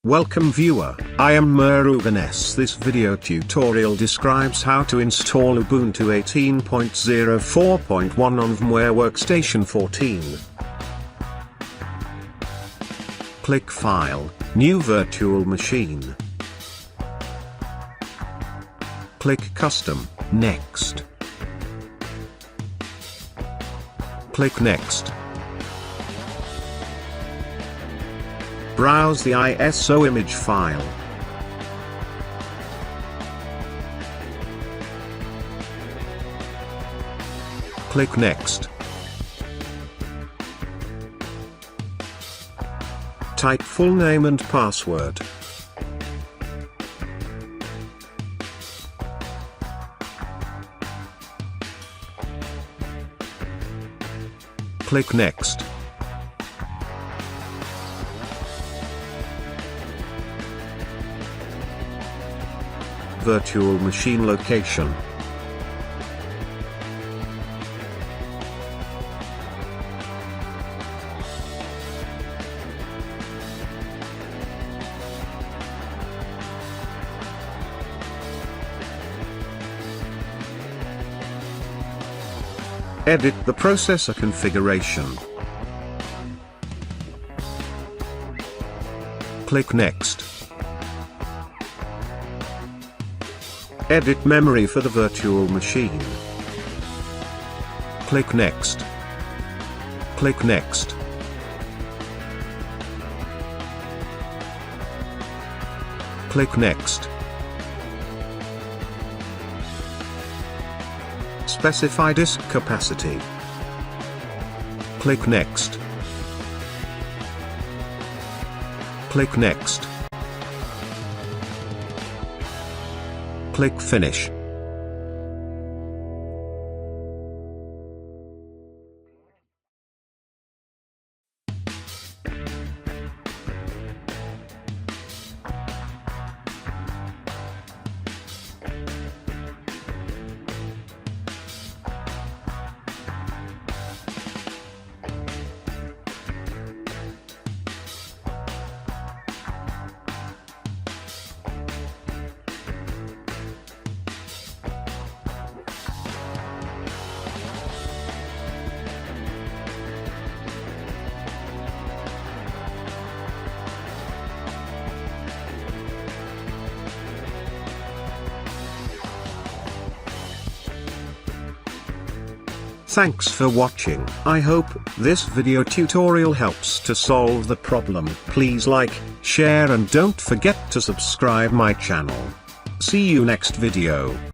Welcome viewer, I am Murugan. This video tutorial describes how to install Ubuntu 18.04.1 on VMware Workstation 14. Click File, New Virtual Machine. Click Custom, Next. Click Next. Browse the ISO image file. Click Next. Type full name and password. Click Next. Virtual machine location. Edit the processor configuration. Click Next. Edit memory for the virtual machine. Click Next. Click Next. Click Next. Specify disk capacity. Click Next. Click Next. Click Finish. Thanks for watching. I hope this video tutorial helps to solve the problem. Please like, share and don't forget to subscribe my channel. See you next video.